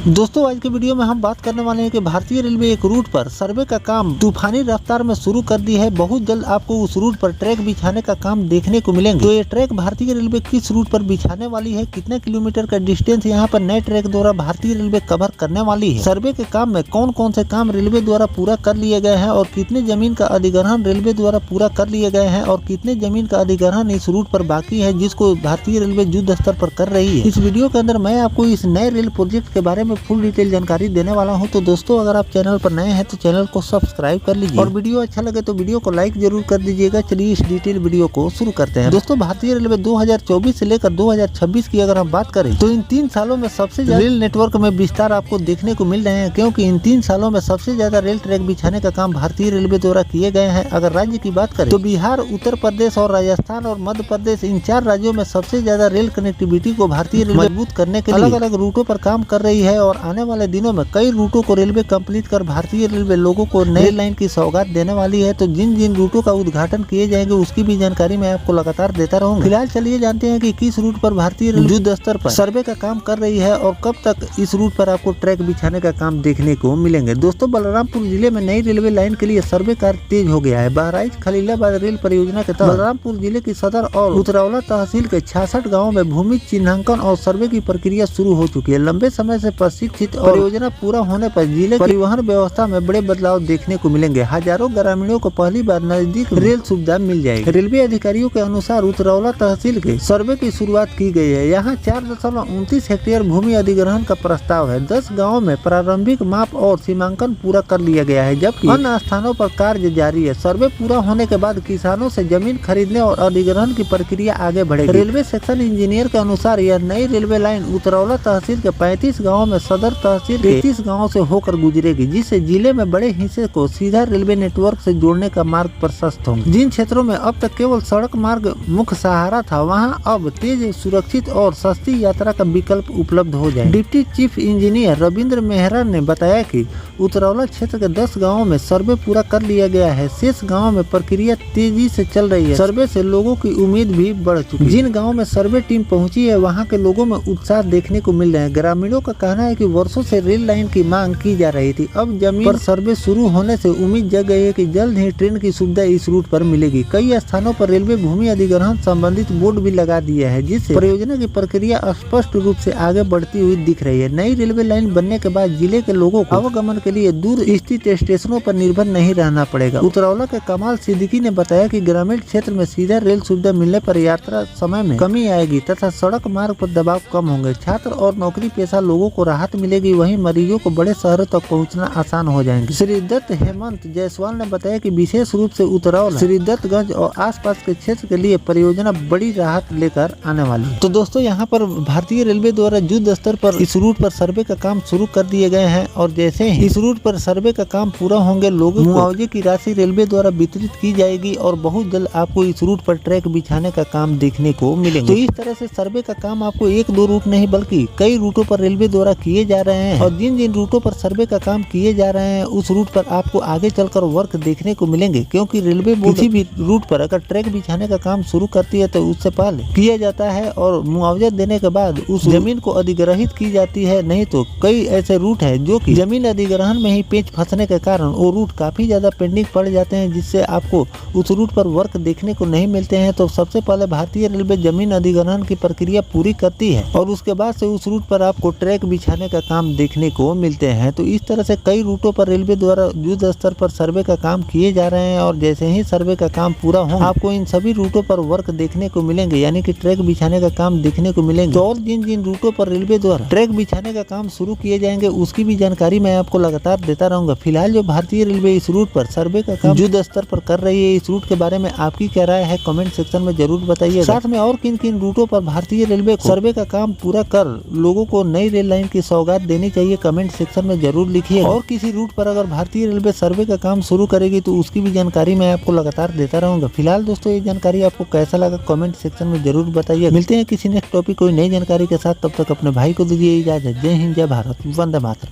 दोस्तों आज के वीडियो में हम बात करने वाले हैं कि भारतीय रेलवे एक रूट पर सर्वे का काम तूफानी रफ्तार में शुरू कर दी है। बहुत जल्द आपको उस रूट पर ट्रैक बिछाने का काम देखने को मिलेंगे। तो ये ट्रैक भारतीय रेलवे किस रूट पर बिछाने वाली है, कितने किलोमीटर का डिस्टेंस यहाँ पर नए ट्रैक द्वारा भारतीय रेलवे कवर करने वाली है, सर्वे के काम में कौन कौन से काम रेलवे द्वारा पूरा कर लिए गए हैं और कितने जमीन का अधिग्रहण रेलवे द्वारा पूरा कर लिए गए हैं और कितने जमीन का अधिग्रहण इस रूट पर बाकी है जिसको भारतीय रेलवे युद्ध स्तर पर कर रही है। इस वीडियो के अंदर मैं आपको इस नए रेल प्रोजेक्ट के बारे में फुल डिटेल जानकारी देने वाला हूं। तो दोस्तों अगर आप चैनल पर नए हैं तो चैनल को सब्सक्राइब कर लीजिए और वीडियो अच्छा लगे तो वीडियो को लाइक जरूर कर दीजिएगा। चलिए इस डिटेल वीडियो को शुरू करते हैं। दोस्तों भारतीय रेलवे 2024 से लेकर 2026 की अगर हम बात करें तो इन 3 सालों में सबसे ज्यादा रेल नेटवर्क में विस्तार आपको देखने को मिल रहे हैं, क्योंकि इन 3 सालों में सबसे ज्यादा रेल ट्रैक बिछाने का काम भारतीय रेलवे द्वारा किए गए हैं। अगर राज्य की बात करें तो बिहार, उत्तर प्रदेश और राजस्थान और मध्य प्रदेश, इन 4 राज्यों में सबसे ज्यादा रेल कनेक्टिविटी को भारतीय रेलवे मजबूत करने के लिए अलग अलग रूटों पर काम कर रही है और आने वाले दिनों में कई रूटों को रेलवे कंप्लीट कर भारतीय रेलवे लोगों को नई लाइन की सौगात देने वाली है। तो जिन जिन रूटों का उद्घाटन किए जाएंगे उसकी भी जानकारी मैं आपको लगातार देता रहूंगा। फिलहाल चलिए जानते हैं कि किस रूट पर भारतीय रेलवे युद्ध स्तर पर सर्वे का काम कर रही है और कब तक इस रूट पर आपको ट्रैक बिछाने का काम देखने को मिलेंगे। दोस्तों बलरामपुर जिले में नई रेलवे लाइन के लिए सर्वे कार्य तेज हो गया है। बहराइच खलीलाबाद रेल परियोजना के तहत बलरामपुर जिले की सदर और उतरौला तहसील के 66 गाँव में भूमि चिन्हांकन और सर्वे की प्रक्रिया शुरू हो चुकी है। लंबे समय से प्रशिक्षित परियोजना पूरा होने पर जिले परिवहन व्यवस्था में बड़े बदलाव देखने को मिलेंगे। हजारों ग्रामीणों को पहली बार नजदीक रेल सुविधा मिल जाएगी। रेलवे अधिकारियों के अनुसार उतरौला तहसील के सर्वे की शुरुआत की गई है। यहाँ 4.29 हेक्टेयर भूमि अधिग्रहण का प्रस्ताव है। 10 गाँव में प्रारंभिक माप और सीमांकन पूरा कर लिया गया है, जबकि अन्य स्थानों पर कार्य जारी है। सर्वे पूरा होने के बाद किसानों से जमीन खरीदने और अधिग्रहण की प्रक्रिया आगे बढ़ेगी। रेलवे सेक्शन इंजीनियर के अनुसार यह नई रेलवे लाइन उतरौला तहसील के 35 गाँव में सदर तहसील के 33 गाँव से होकर गुजरेगी, जिससे जिले में बड़े हिस्से को सीधा रेलवे नेटवर्क से जोड़ने का मार्ग प्रशस्त होगा। जिन क्षेत्रों में अब तक केवल सड़क मार्ग मुख्य सहारा था, वहां अब तेज, सुरक्षित और सस्ती यात्रा का विकल्प उपलब्ध हो जाए। Deputy chief engineer Ravindra Mehra ने बताया कि उतरौला क्षेत्र के 10 गाँवों में सर्वे पूरा कर लिया गया है। शेष गाँव में प्रक्रिया तेजी से चल रही है। सर्वे से लोगों की उम्मीद भी बढ़ चुकी है। जिन गाँव में सर्वे टीम पहुंची है वहाँ के लोगों में उत्साह देखने को मिल रहे हैं। ग्रामीणों का कहना है कि वर्षों से रेल लाइन की मांग की जा रही थी। अब जमीन पर सर्वे शुरू होने से उम्मीद जग गई है कि जल्द ही ट्रेन की सुविधा इस रूट पर मिलेगी। कई स्थानों पर रेलवे भूमि अधिग्रहण संबंधित बोर्ड भी लगा दिया है, जिससे परियोजना की प्रक्रिया स्पष्ट रूप से आगे बढ़ती हुई दिख रही है। नई रेलवे लाइन बनने के बाद जिले के लोगों को आवागमन के लिए दूर स्थित स्टेशनों पर निर्भर नहीं रहना पड़ेगा। उतरौला के कमाल सिद्दीकी ने बताया कि ग्रामीण क्षेत्र में सीधा रेल सुविधा मिलने पर यात्रा समय में कमी आएगी तथा सड़क मार्ग पर दबाव कम होंगे। छात्र और नौकरी पेशा लोगों को राहत मिलेगी, वहीं मरीजों को बड़े शहरों तक पहुंचना आसान हो जाएंगे। श्री दत्त हेमंत जायसवाल ने बताया कि विशेष रूप से उतरौला, श्री दत्तगंज और आसपास के क्षेत्र के लिए परियोजना बड़ी राहत लेकर आने वाली है। तो दोस्तों यहाँ पर भारतीय रेलवे द्वारा युद्ध स्तर पर इस रूट पर सर्वे का काम शुरू कर दिए गए हैं और जैसे ही इस रूट पर सर्वे का काम पूरा होंगे लोगों को मुआवजे की राशि रेलवे द्वारा वितरित की जाएगी और बहुत जल्द आपको इस रूट पर ट्रैक बिछाने का काम देखने को मिलेंगे। तो इस तरह से सर्वे का काम आपको 1-2 रूट नहीं बल्कि कई रूटों पर रेलवे द्वारा किए जा रहे हैं और जिन जिन रूटों पर सर्वे का काम किए जा रहे हैं उस रूट पर आपको आगे चलकर वर्क देखने को मिलेंगे, क्योंकि रेलवे किसी भी रूट पर अगर ट्रैक बिछाने का काम शुरू करती है तो उससे पहले किया जाता है और मुआवजा देने के बाद उस जमीन को अधिग्रहित की जाती है। नहीं तो कई ऐसे रूट है जो कि जमीन अधिग्रहण में ही पेच फंसने के कारण वो रूट काफी ज्यादा पेंडिंग पड़ जाते हैं, जिससे आपको उस रूट पर वर्क देखने को नहीं मिलते हैं। तो सबसे पहले भारतीय रेलवे जमीन अधिग्रहण की प्रक्रिया पूरी करती है और उसके बाद से उस रूट पर आपको ट्रैक बिछाने का काम देखने को मिलते हैं। तो इस तरह से कई रूटों पर रेलवे द्वारा युद्ध स्तर पर सर्वे का काम किए जा रहे हैं और जैसे ही सर्वे का काम पूरा हो आपको इन सभी रूटों पर वर्क देखने को मिलेंगे, यानी कि ट्रैक बिछाने का काम देखने को मिलेंगे। तो और जिन जिन रूटों पर रेलवे द्वारा ट्रैक बिछाने का काम शुरू किए जाएंगे उसकी भी जानकारी मैं आपको लगातार देता रहूंगा। फिलहाल जो भारतीय रेलवे इस रूट पर सर्वे का काम युद्ध स्तर पर कर रही है, इस रूट के बारे में आपकी क्या राय है कमेंट सेक्शन में जरूर बताइए। साथ में और किन किन रूटों पर भारतीय रेलवे को सर्वे का काम पूरा कर लोगों को नई रेल लाइन की सौगात देनी चाहिए कमेंट सेक्शन में जरूर लिखिए। और किसी रूट पर अगर भारतीय रेलवे सर्वे का काम शुरू करेगी तो उसकी भी जानकारी मैं आपको लगातार देता रहूंगा। फिलहाल दोस्तों ये जानकारी आपको कैसा लगा कमेंट सेक्शन में जरूर बताइए। मिलते हैं किसी नेक्स्ट टॉपिक कोई नई जानकारी के साथ, तब तक अपने भाई को दीजिए इजाजत। जय हिंद, जय भारत, वंदे मातरम।